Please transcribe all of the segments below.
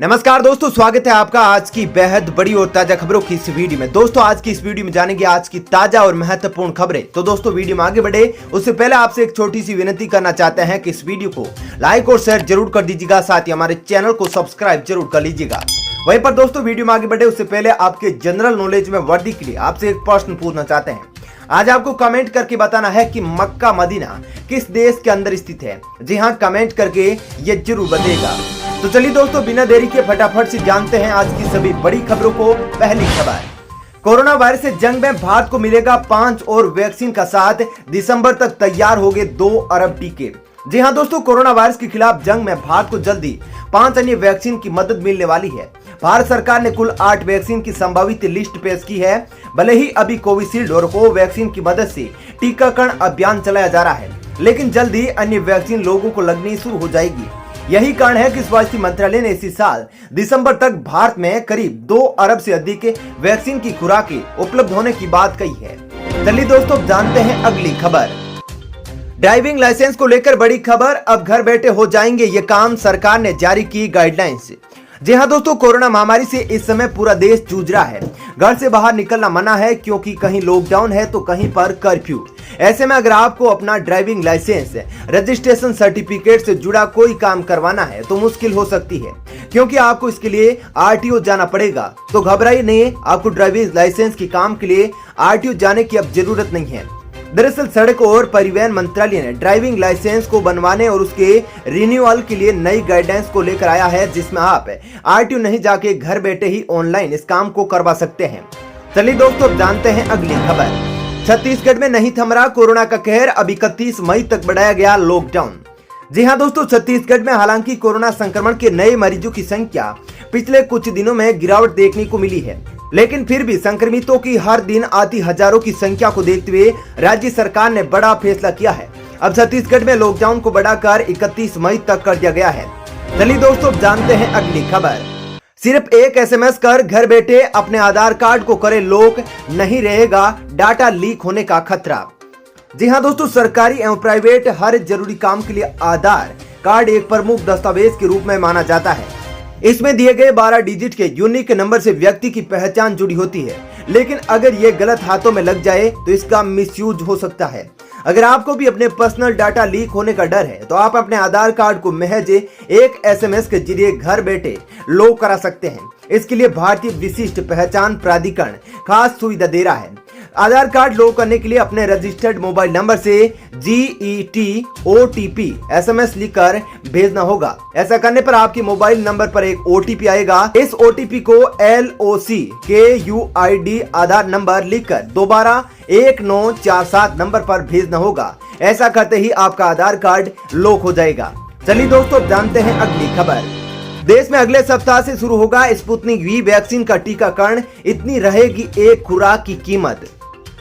नमस्कार दोस्तों, स्वागत है आपका आज की बेहद बड़ी और ताजा खबरों की इस वीडियो में। दोस्तों आज की इस वीडियो में जानेंगे आज की ताजा और महत्वपूर्ण खबरें। तो दोस्तों वीडियो में आगे बढ़े उससे पहले आपसे एक छोटी सी विनती करना चाहते हैं कि इस वीडियो को लाइक और शेयर जरूर कर दीजिएगा, साथ ही हमारे चैनल को सब्सक्राइब जरूर कर लीजिएगा। वहीं पर दोस्तों वीडियो में आगे बढ़े उससे पहले आपके जनरल नॉलेज में वृद्धि के लिए आपसे एक प्रश्न पूछना चाहते हैं। आज आपको कमेंट करके बताना है कि मक्का मदीना किस देश के अंदर स्थित है। जी हाँ, कमेंट करके ये जरूर बताइएगा। तो चलिए दोस्तों बिना देरी के फटाफट से जानते हैं आज की सभी बड़ी खबरों को। पहली खबर, कोरोना वायरस से जंग में भारत को मिलेगा 5 और वैक्सीन का साथ, दिसंबर तक तैयार हो गए 2 अरब टीके। जी हाँ दोस्तों, कोरोना वायरस के खिलाफ जंग में भारत को जल्दी 5 अन्य वैक्सीन की मदद मिलने वाली है। भारत सरकार ने कुल 8 वैक्सीन की संभावित लिस्ट पेश की है। भले ही अभी कोविशील्ड और कोवैक्सीन की मदद से टीकाकरण अभियान चलाया जा रहा है, लेकिन जल्द ही अन्य वैक्सीन लोगों को लगनी शुरू हो जाएगी। यही कारण है कि स्वास्थ्य मंत्रालय ने इसी साल दिसंबर तक भारत में करीब 2 अरब से अधिक वैक्सीन की खुराकें उपलब्ध होने की बात कही है। चलिए दोस्तों जानते हैं अगली खबर। ड्राइविंग लाइसेंस को लेकर बड़ी खबर, अब घर बैठे हो जाएंगे ये काम, सरकार ने जारी की गाइडलाइंस। जी हाँ दोस्तों, कोरोना महामारी से इस समय पूरा देश जूझ रहा है। घर से बाहर निकलना मना है क्योंकि कहीं लॉकडाउन है तो कहीं पर कर्फ्यू। ऐसे में अगर आपको अपना ड्राइविंग लाइसेंस, रजिस्ट्रेशन सर्टिफिकेट से जुड़ा कोई काम करवाना है तो मुश्किल हो सकती है, क्योंकि आपको इसके लिए आरटीओ जाना पड़ेगा। तो घबराइए नहीं, आपको ड्राइविंग लाइसेंस के काम के लिए आरटीओ जाने की अब जरूरत नहीं है। दरअसल सड़क और परिवहन मंत्रालय ने ड्राइविंग लाइसेंस को बनवाने और उसके रिन्यूअल के लिए नई गाइडलाइंस को लेकर आया है, जिसमें आप आरटीओ नहीं जाके घर बैठे ही ऑनलाइन इस काम को करवा सकते हैं। चलिए दोस्तों जानते हैं अगली खबर। छत्तीसगढ़ में नहीं थम रहा कोरोना का कहर, अब 31 मई तक बढ़ाया गया लॉकडाउन। जी हाँ दोस्तों, छत्तीसगढ़ में हालांकि कोरोना संक्रमण के नए मरीजों की संख्या पिछले कुछ दिनों में गिरावट देखने को मिली है, लेकिन फिर भी संक्रमितों की हर दिन आती हजारों की संख्या को देखते हुए राज्य सरकार ने बड़ा फैसला किया है। अब छत्तीसगढ़ में लॉकडाउन को बढ़ाकर 31 मई तक कर दिया गया है। चलिए दोस्तों जानते हैं अगली खबर। सिर्फ एक एसएमएस कर घर बैठे अपने आधार कार्ड को करे लॉक, नहीं रहेगा डाटा लीक होने का खतरा। जी हाँ दोस्तों, सरकारी एवं प्राइवेट हर जरूरी काम के लिए आधार कार्ड एक प्रमुख दस्तावेज के रूप में माना जाता है। इसमें दिए गए 12 डिजिट के यूनिक नंबर से व्यक्ति की पहचान जुड़ी होती है, लेकिन अगर ये गलत हाथों में लग जाए तो इसका मिसयूज हो सकता है। अगर आपको भी अपने पर्सनल डाटा लीक होने का डर है तो आप अपने आधार कार्ड को महज एक एसएमएस के जरिए घर बैठे लॉक करा सकते हैं। इसके लिए भारतीय विशिष्ट पहचान प्राधिकरण खास सुविधा दे रहा है। आधार कार्ड लॉक करने के लिए अपने रजिस्टर्ड मोबाइल नंबर से GET OTP एसएमएस लिखकर भेजना होगा। ऐसा करने पर आपके मोबाइल नंबर पर एक OTP आएगा। इस OTP को LOCKUID आधार नंबर लिखकर दोबारा 1947 नंबर पर भेजना होगा। ऐसा करते ही आपका आधार कार्ड लॉक हो जाएगा। चलिए दोस्तों जानते हैं अगली खबर। देश में अगले सप्ताह से शुरू होगा स्पुतनिक V वैक्सीन का टीकाकरण, इतनी रहेगी एक खुराक की कीमत।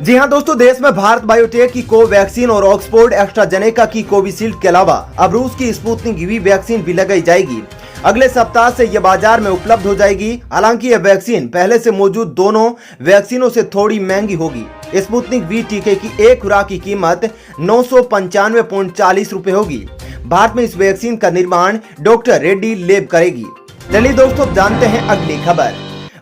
जी हाँ दोस्तों, देश में भारत बायोटेक की कोवैक्सीन और ऑक्सफोर्ड एस्ट्राजेनेका की कोविशील्ड के अलावा अब रूस की स्पुतनिक V वैक्सीन भी लगाई जाएगी। अगले सप्ताह से यह बाजार में उपलब्ध हो जाएगी। हालांकि यह वैक्सीन पहले से मौजूद दोनों वैक्सीनों से थोड़ी महंगी होगी। स्पुतनिक V टीके की एक खुराक की कीमत 995.40 रुपए होगी। भारत में इस वैक्सीन का निर्माण डॉक्टर रेड्डी लैब करेगी। चलिए दोस्तों जानते हैं अगली खबर।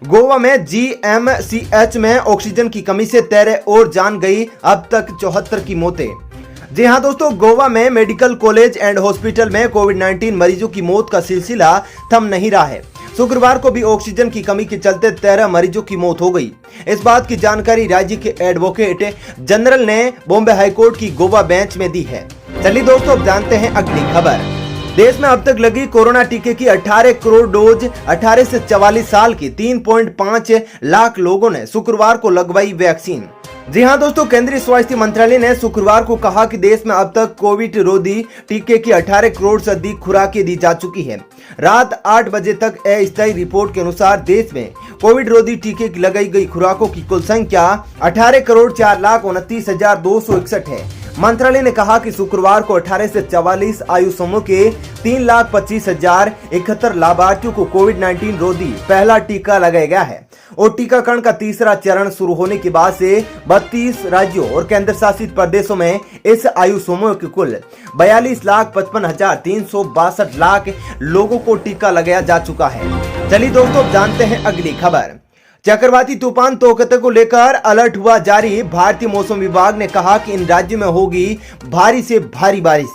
गोवा में GMCH में ऑक्सीजन की कमी से 13 और जान गई, अब तक 74 की मौतें। जी हाँ दोस्तों, गोवा में मेडिकल कॉलेज एंड हॉस्पिटल में कोविड-19 मरीजों की मौत का सिलसिला थम नहीं रहा है। शुक्रवार को भी ऑक्सीजन की कमी के चलते 13 मरीजों की मौत हो गई। इस बात की जानकारी राज्य के एडवोकेट जनरल ने बॉम्बे हाईकोर्ट की गोवा बेंच में दी है। चलिए दोस्तों जानते हैं अगली खबर। देश में अब तक लगी कोरोना टीके की 18 करोड़ डोज। 18 से 44 साल के 3.5 लाख लोगों ने शुक्रवार को लगवाई वैक्सीन। जी हाँ दोस्तों, केंद्रीय स्वास्थ्य मंत्रालय ने शुक्रवार को कहा कि देश में अब तक कोविड रोधी टीके की 18 करोड़ से अधिक खुराकें दी जा चुकी है। रात 8 बजे तक अस्थायी रिपोर्ट के अनुसार देश में कोविड रोधी टीके की लगाई गई खुराकों की कुल संख्या 18 करोड़ 4,29,261 है। मंत्रालय ने कहा कि शुक्रवार को 18 से 44 आयु समूह के 3,25,071 लाभार्थियों को कोविड-19 रोधी पहला टीका लगाया गया है और टीकाकरण का तीसरा चरण शुरू होने के बाद से 32 राज्यों और केंद्र शासित प्रदेशों में इस आयु समूह के कुल 42,55,362 लाख लोगों को टीका लगाया जा चुका है। चलिए दोस्तों जानते हैं अगली खबर। चक्रवाती तूफान तोकते को लेकर अलर्ट हुआ जारी। भारतीय मौसम विभाग ने कहा कि इन राज्यों में होगी भारी से भारी बारिश।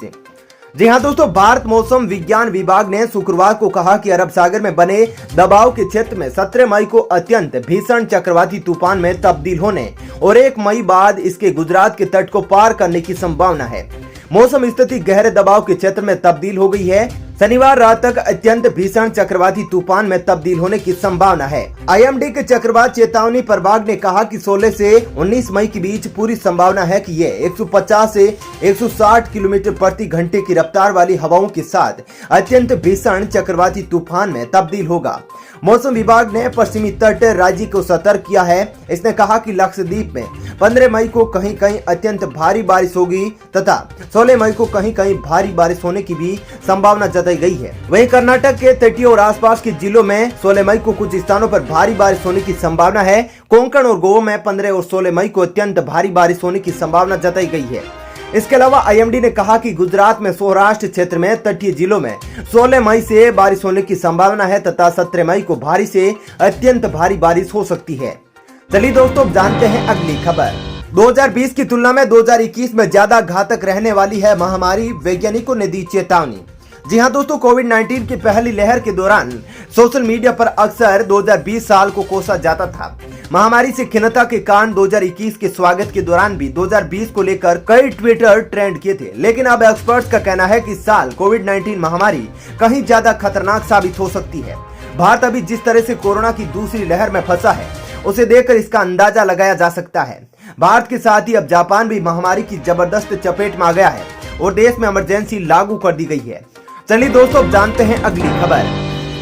जी हां दोस्तों, भारत मौसम विज्ञान विभाग ने शुक्रवार को कहा कि अरब सागर में बने दबाव के क्षेत्र में 17 मई को अत्यंत भीषण चक्रवाती तूफान में तब्दील होने और 1 मई बाद इसके गुजरात के तट को पार करने की संभावना है। मौसम स्थिति गहरे दबाव के क्षेत्र में तब्दील हो गई है। शनिवार रात तक अत्यंत भीषण चक्रवाती तूफान में तब्दील होने की संभावना है। आईएमडी के चक्रवात चेतावनी प्रभाग ने कहा कि 16 से 19 मई के बीच पूरी संभावना है कि ये 150 से 160 किलोमीटर प्रति घंटे की रफ्तार वाली हवाओं के साथ अत्यंत भीषण चक्रवाती तूफान में तब्दील होगा। मौसम विभाग ने पश्चिमी तट राज्य को सतर्क किया है। इसने कहा कि लक्षद्वीप में 15 मई को कहीं कहीं अत्यंत भारी बारिश होगी तथा 16 मई को कहीं कहीं भारी बारिश होने की भी संभावना जताई गई है। वहीं कर्नाटक के तटीय और आसपास के जिलों में 16 मई को कुछ स्थानों पर भारी बारिश होने की संभावना है। कोंकण और गोवा में 15 और 16 मई को अत्यंत भारी बारिश होने की संभावना जताई गई है। इसके अलावा आईएमडी ने कहा कि गुजरात में सौराष्ट्र क्षेत्र में तटीय जिलों में 16 मई से बारिश होने की संभावना है तथा 17 मई को भारी से अत्यंत भारी बारिश हो सकती है। चलिए दोस्तों जानते हैं अगली खबर। 2020 की तुलना में 2021 में ज्यादा घातक रहने वाली है महामारी, वैज्ञानिकों ने दी चेतावनी। जी हां दोस्तों, कोविड-19 की पहली लहर के दौरान सोशल मीडिया पर अक्सर 2020 साल को कोसा जाता था। महामारी से खिन्नता के कारण 2021 के स्वागत के दौरान भी 2020 को लेकर कई ट्विटर ट्रेंड किए थे, लेकिन अब एक्सपर्ट्स का कहना है कि इस साल कोविड-19 महामारी कहीं ज्यादा खतरनाक साबित हो सकती है। भारत अभी जिस तरह से कोरोना की दूसरी लहर में फंसा है उसे देखकर इसका अंदाजा लगाया जा सकता है। भारत के साथ ही अब जापान भी महामारी की जबरदस्त चपेट में आ गया है और देश में इमरजेंसी लागू कर दी गई है। चलिए दोस्तों जानते हैं अगली खबर।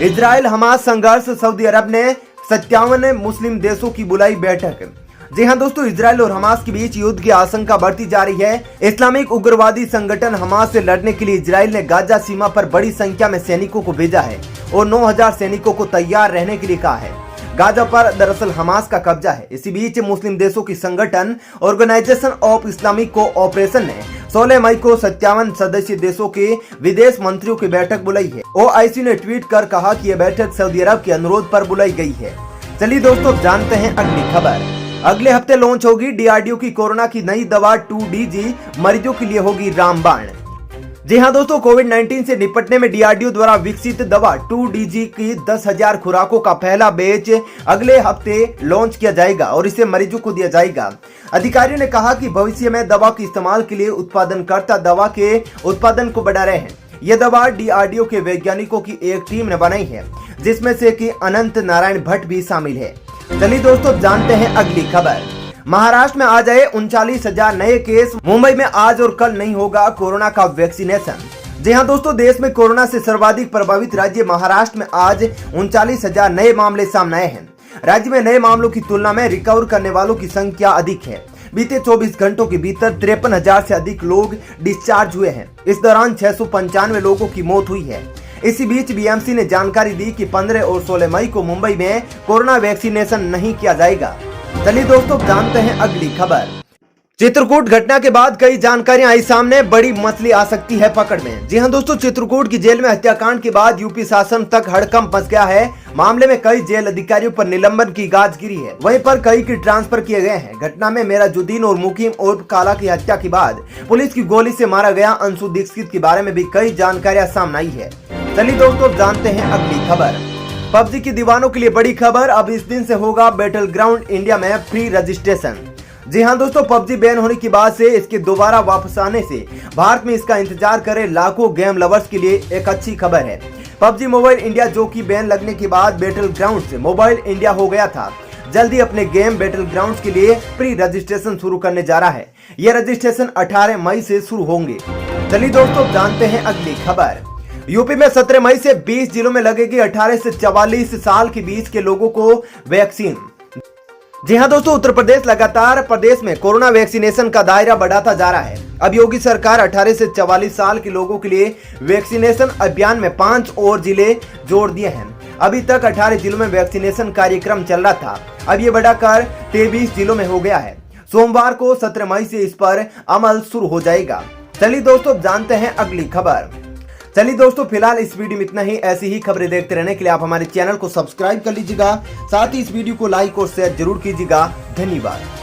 इजराइल हमास संघर्ष, सऊदी अरब ने 57 मुस्लिम देशों की बुलाई बैठक। जी हां दोस्तों, इजराइल और हमास के बीच युद्ध की आशंका बढ़ती जा रही है। इस्लामिक उग्रवादी संगठन हमास से लड़ने के लिए इजराइल ने गाजा सीमा पर बड़ी संख्या में सैनिकों को भेजा है और 9,000 सैनिकों को तैयार रहने के लिए कहा है। गाजा पर दरअसल हमास का कब्जा है। इसी बीच मुस्लिम देशों की संगठन ऑर्गेनाइजेशन ऑफ इस्लामिक कोऑपरेशन ने 16 मई को 57 सदस्य देशों के विदेश मंत्रियों की बैठक बुलाई है। ओआईसी ने ट्वीट कर कहा कि यह बैठक सऊदी अरब के अनुरोध पर बुलाई गई है। चलिए दोस्तों जानते हैं अगली खबर। अगले हफ्ते लॉन्च होगी डीआरडीओ की कोरोना की नई दवा 2DG, मरीजों के लिए होगी रामबाण। जी हां दोस्तों, कोविड-19 से निपटने में डीआरडीओ द्वारा विकसित दवा 2DG की 10,000 खुराकों का पहला बैच अगले हफ्ते लॉन्च किया जाएगा और इसे मरीजों को दिया जाएगा। अधिकारियों ने कहा कि भविष्य में दवा के इस्तेमाल के लिए उत्पादनकर्ता दवा के उत्पादन को बढ़ा रहे हैं। यह दवा डीआरडीओ के वैज्ञानिकों की एक टीम ने बनाई है, जिसमें से कि अनंत नारायण भट्ट भी शामिल है। चलिए दोस्तों जानते हैं अगली खबर। महाराष्ट्र में आ जाए 39,000 नए केस। मुंबई में आज और कल नहीं होगा कोरोना का वैक्सीनेशन। जी हां दोस्तों, देश में कोरोना से सर्वाधिक प्रभावित राज्य महाराष्ट्र में आज 39,000 नए मामले सामने आए हैं। राज्य में नए मामलों की तुलना में रिकवर करने वालों की संख्या अधिक है। बीते 24 घंटों के भीतर 53,000 से अधिक लोग डिस्चार्ज हुए हैं। इस दौरान 695 लोगों की मौत हुई है। इसी बीच बीएमसी ने जानकारी दी कि 15 और 16 मई को मुंबई में कोरोना वैक्सीनेशन नहीं किया जाएगा। चलिए दोस्तों जानते हैं अगली खबर। चित्रकूट घटना के बाद कई जानकारियां आई सामने, बड़ी मछली आ सकती है पकड़ में। जी हां दोस्तों, चित्रकूट की जेल में हत्याकांड के बाद यूपी शासन तक हड़कंप मच गया है। मामले में कई जेल अधिकारियों पर निलंबन की गाज गिरी है, वहीं पर कई की ट्रांसफर किए गए हैं। घटना में मेराजुद्दीन और मुकीम उर्फ काला की हत्या के बाद पुलिस की गोली से मारा गया अंशु दीक्षित के बारे में भी कई जानकारियां सामने आई है। चलिए दोस्तों जानते हैं अगली खबर। पबजी की दीवानों के लिए बड़ी खबर, अब इस दिन से होगा बैटल ग्राउंड इंडिया में फ्री रजिस्ट्रेशन। जी हां दोस्तों, पबजी बैन होने के बाद से इसके दोबारा वापस आने से भारत में इसका इंतजार करे लाखों गेम लवर्स के लिए एक अच्छी खबर है। पबजी मोबाइल इंडिया, जो कि बैन लगने के बाद बैटल ग्राउंड से मोबाइल इंडिया हो गया था, जल्दी अपने गेम बैटल ग्राउंड के लिए प्री रजिस्ट्रेशन शुरू करने जा रहा है। यह रजिस्ट्रेशन 18 मई से शुरू होंगे। चलिए दोस्तों जानते हैं अगली खबर। यूपी में 17 मई से 20 जिलों में लगेगी 18 से 44 साल के बीच के लोगों को वैक्सीन। जी हां दोस्तों, उत्तर प्रदेश लगातार प्रदेश में कोरोना वैक्सीनेशन का दायरा बढ़ाता जा रहा है। अब योगी सरकार 18 से 44 साल के लोगों के लिए वैक्सीनेशन अभियान में 5 और जिले जोड़ दिए हैं। अभी तक 18 जिलों में वैक्सीनेशन कार्यक्रम चल रहा था, अब ये बढ़ाकर 23 जिलों में हो गया है। सोमवार को 17 मई से इस पर अमल शुरू हो जाएगा। चलिए दोस्तों, अब जानते हैं अगली खबर। चलिए दोस्तों, फिलहाल इस वीडियो में इतना ही। ऐसी ही खबरें देखते रहने के लिए आप हमारे चैनल को सब्सक्राइब कर लीजिएगा, साथ ही इस वीडियो को लाइक और शेयर जरूर कीजिएगा। धन्यवाद।